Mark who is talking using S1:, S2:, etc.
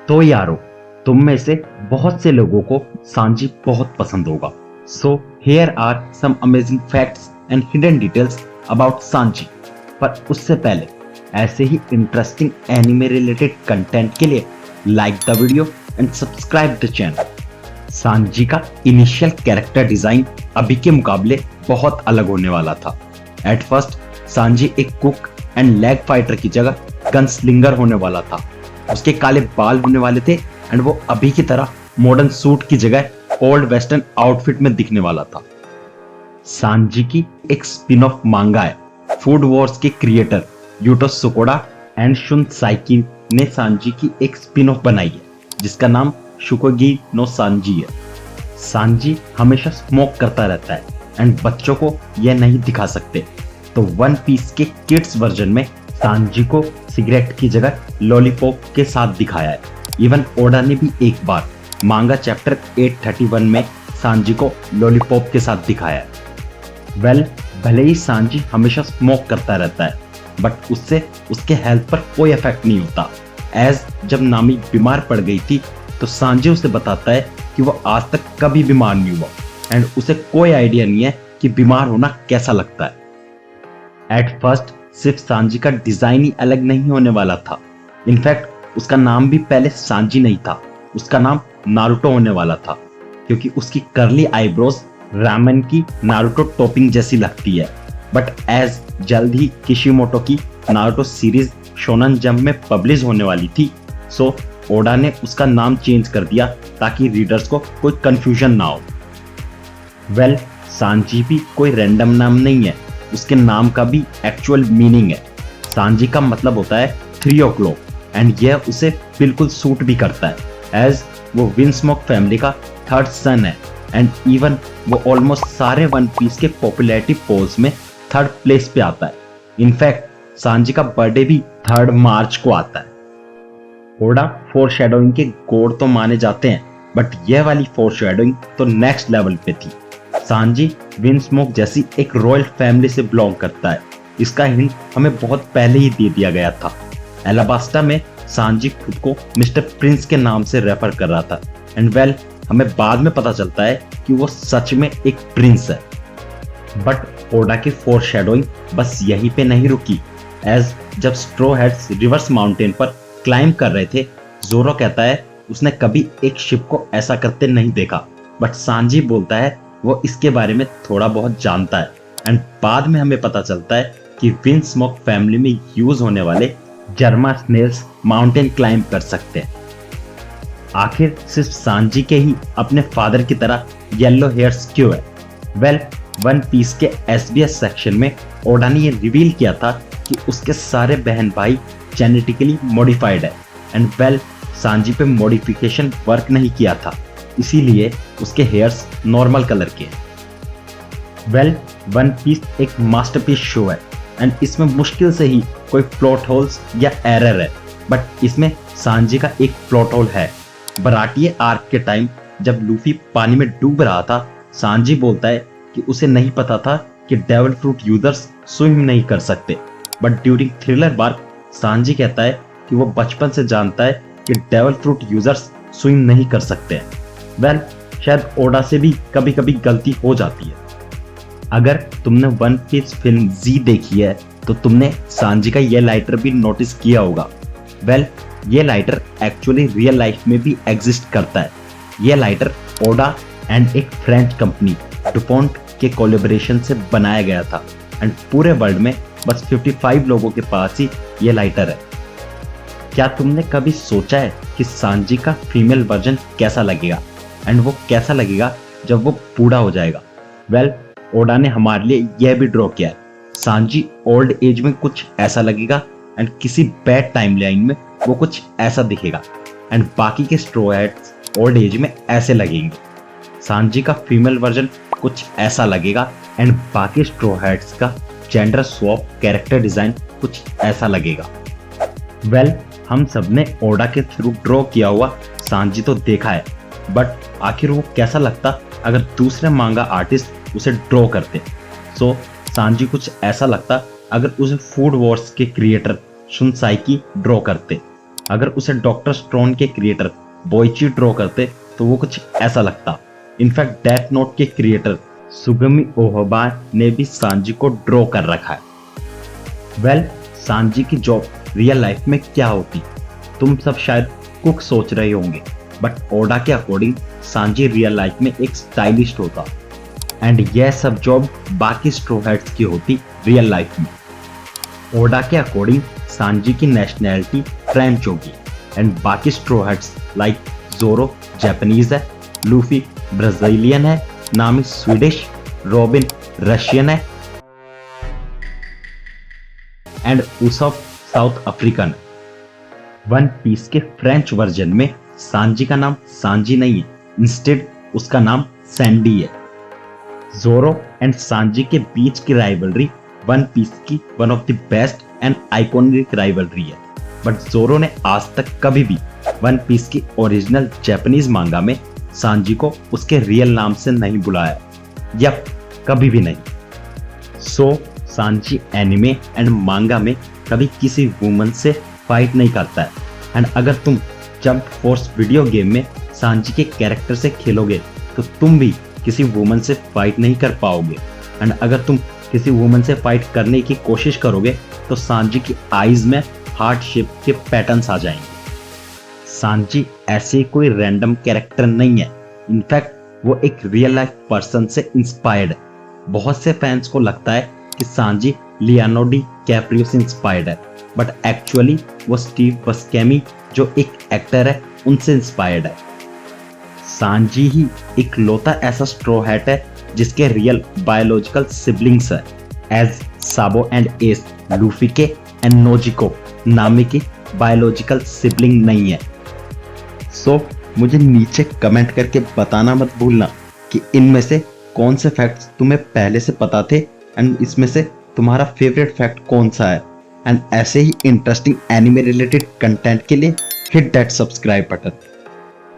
S1: तो यारो, तुम में से बहुत से लोगों को सांजी बहुत पसंद होगा। So here are some amazing facts and hidden details about Sanji. पर उससे पहले ऐसे ही इंटरेस्टिंग एनिमे रिलेटेड कंटेंट के लिए like the video and subscribe the channel. Sanji का इनिशियल कैरेक्टर डिजाइन अभी के मुकाबले बहुत अलग होने वाला था। एट फर्स्ट सांजी एक कुक एंड लेग फाइटर की जगह गनस्लिंगर होने वाला था। उसके काले बाल होने वाले थे एंड वो अभी की तरह मॉडर्न सूट की जगह ओल्ड वेस्टर्न आउटफिट में दिखने वाला था। सांजी की एक स्पिन ऑफ मांगा है। फूड वॉर्स के क्रिएटर यूटो सुकोडा एंड शुन साइकी ने सांजी की एक स्पिन ऑफ बनाई है जिसका नाम शुकोगी नो सांजी है। सांजी हमेशा स्मोक करता रहता है एंड बच्चों को यह नहीं दिखा सकते, तो वन पीस के किड्स वर्जन में सांजी को सिगरेट की जगह लॉलीपॉप के साथ दिखाया है। इवन ओडा ने भी एक बार मांगा चैप्टर 831 में सांजी को लॉलीपॉप के साथ दिखाया है। वेल, भले ही सांजी हमेशा स्मोक करता रहता है बट उससे उसके हेल्थ पर कोई इफेक्ट नहीं होता। एज जब नामी बीमार पड़ गई थी तो सांजी उसे बताता है कि वो आज तक कभी बीमार नहीं हुआ एंड उसे कोई आइडिया नहीं है कि बीमार होना कैसा लगता है। एट फर्स्ट सिर्फ सांजी का डिजाइन ही अलग नहीं होने वाला था। इनफैक्ट उसका नाम भी पहले सांजी नहीं था, उसका नाम नारुतो होने वाला था क्योंकि उसकी कर्ली आईब्रोज रामेन की नारुतो टॉपिंग जैसी लगती है। बट एज जल्द ही किशिमोटो की नारुतो सीरीज शोनन जंप में पब्लिश होने वाली थी, सो ओडा ने उसका नाम चेंज कर दिया ताकि रीडर्स को कोई कंफ्यूजन ना हो। वेल, सांजी भी कोई रैंडम नाम नहीं है, उसके नाम का भी एक्चुअल मीनिंग है। सांजी का मतलब होता है 3 o'clock एंड यह उसे बिल्कुल सूट भी करता है एज वो विंस्मोक फैमिली का थर्ड सन है एंड इवन वो ऑलमोस्ट सारे वन पीस के पॉपुलैरिटी पोल्स में थर्ड प्लेस पे आता है। इनफैक्ट सांजी का बर्थडे भी 3 मार्च को आता है। ओडा फोरशैडोइंग के गॉड तो माने जाते हैं बट यह वाली फोरशैडोइंग तो नेक्स्ट लेवल पे थी। सांजी विंस्मोक जैसी एक रॉयल फैमिली से बिलोंग करता है। इसका हिंट हमें बहुत पहले ही दे दिया गया था। एलाबास्टा में सांजी खुद को मिस्टर प्रिंस के नाम से रेफर कर रहा था एंड वेल, हमें बाद में पता चलता है कि वो सच में एक प्रिंस है। बट ओडा की फोरशैडोइंग बस यहीं पे नहीं रुकी। एज जब स्ट्रो हेड्स रिवर्स माउंटेन पर क्लाइंब कर रहे थे, जोरो कहता है उसने कभी एक शिप को ऐसा करते नहीं देखा, बट सांजी बोलता है वो इसके बारे में थोड़ा बहुत जानता है एंड बाद में हमें पता चलता है कि विंस्मोक फैमिली में यूज होने वाले जर्मा स्नेल्स माउंटेन क्लाइंब कर सकते हैं। आखिर सिर्फ सांजी के ही अपने फादर की तरह येलो हेयर्स क्यों है? वेल, वन पीस के SBS सेक्शन में ओडा ने ये रिवील किया था कि उसके सारे बहन भाई जेनेटिकली मॉडिफाइड है एंड वेल, सांजी पे मॉडिफिकेशन वर्क नहीं किया था, इसीलिए उसके हेयर्स नॉर्मल कलर के हैं। वेल, वन पीस एक मास्टरपीस शो है एंड इसमें मुश्किल से ही कोई प्लॉट होल्स या एरर है, बट इसमें सांजी का एक प्लॉट होल है। बराटिए आर्क के टाइम जब लूफी पानी में डूब रहा था, सांजी बोलता है कि उसे नहीं पता था कि डेविल फ्रूट यूजर्स स्विम नहीं कर सकते, but during Thriller Bark Sanji कहता है कि वो बचपन से जानता है कि डेविल फ्रूट यूजर्स स्विम नहीं कर सकते हैं। वेल, शायद ओडा से भी कभी कभी गलती हो जाती है। अगर तुमने वन पीस फिल्म जी देखी है तो तुमने सांजी का ये लाइटर भी नोटिस किया होगा। वेल, ये लाइटर एक्चुअली रियल लाइफ में भी एग्जिस्ट करता है। ये लाइटर ओडा एंड एक फ्रेंच कंपनी डुपोंट के कोलैबोरेशन से बनाया गया था एंड पूरे वर्ल्ड में बस 55 लोगों के पास ही ये लाइटर है। क्या तुमने कभी सोचा है कि सांजी का फीमेल वर्जन कैसा लगेगा एंड वो कैसा लगेगा जब वो बूढ़ा हो जाएगा? वेल, ओडा ने हमारे लिए यह भी ड्रॉ किया है। सांजी ओल्ड एज में कुछ ऐसा लगेगा एंड किसी बैड टाइम लाइन में वो कुछ ऐसा दिखेगा एंड बाकी के स्ट्रो हेड्स ओल्ड एज में ऐसे लगेंगे। सांजी का फीमेल वर्जन कुछ ऐसा लगेगा एंड बाकी स्ट्रो हेड्स का जेंडर स्वैप कैरेक्टर डिजाइन कुछ ऐसा लगेगा। वेल, हम सबने ओडा के थ्रू ड्रॉ किया हुआ सांजी तो देखा है, बट आखिर वो कैसा लगता अगर दूसरे मांगा आर्टिस्ट उसे ड्रॉ करते? सो सांजी कुछ ऐसा लगता अगर उसे फूड वॉर्स के क्रिएटर शुन साइकी ड्रॉ करते। अगर उसे डॉक्टर स्टोन के क्रिएटर बोइची ड्रॉ करते तो वो कुछ ऐसा लगता। इनफैक्ट डेथ नोट के क्रिएटर सुगमी ओहोबा ने भी सांजी को ड्रॉ कर रखा है। वेल, सांजी की जॉब रियल लाइफ में क्या होती? तुम सब शायद कुक सोच रहे होंगे, बट ओडा के अकॉर्डिंग सांजी रियल लाइफ में एक स्टाइलिस्ट होता एंड यह सब जॉब बाकी स्ट्रो हैट्स की होती रियल लाइफ में। ओडा के अकॉर्डिंग सांजी की नेशनैलिटी फ्रेंच होगी एंड बाकी straw hats like Zoro Japanese है, लूफी ब्राजीलियन है, नामी स्वीडिश, रॉबिन रशियन है and Usopp South African. One Piece के फ्रेंच वर्जन में सांजी का नाम सांजी नहीं है, इंस्टेड उसका नाम सैंडी है। जोरो एंड सांजी के बीच की राइवलरी वन पीस की one of the best and iconic rivalry है, बट जोरो ने आज तक कभी भी वन पीस की ओरिजिनल जापानीज मांगा में सांजी को उसके रियल नाम से नहीं बुलाया, या कभी भी नहीं। सो सांजी एनिमे एंड मांगा में कभी किसी वुमन से फाइट नहीं करता है एंड अगर तुम जंप फोर्स वीडियो गेम में सांजी के कैरेक्टर से खेलोगे तो तुम भी किसी वुमन से फाइट नहीं कर पाओगे एंड अगर तुम किसी वुमन से फाइट करने की कोशिश करोगे तो सांजी की आईज में हार्ट शेप के पैटर्न्स आ जाएंगे। सांजी ऐसे कोई रैंडम कैरेक्टर नहीं है, इनफैक्ट वो एक रियल लाइफ पर्सन से इंस्पायर्ड है। बहुत से फैंस को लगता है कि सांजी लियोनार्डो डी कैप्रियो से इंस्पायर्ड है, बट एक्चुअली वो स्टीव बस्केमी जो एक एक्टर है उनसे इंस्पायर्ड है। सांजी ही इकलौता ऐसा स्ट्रो हैट है जिसके रियल बायोलॉजिकल सिबलिंग्स है, as Sabo and S Luffy के एंड नोजिको नामी की बायोलॉजिकल सिबलिंग नहीं है। सो मुझे नीचे कमेंट करके बताना मत भूलना कि इनमें से कौन से फैक्ट्स तुम्हें पहले से पता थे एंड इसमें से तुम्हारा फेवरेट फैक्ट कौन सा है। एंड ऐसे ही इंटरेस्टिंग एनिमे रिलेटेड कंटेंट के लिए हिट दैट सब्सक्राइब बटन।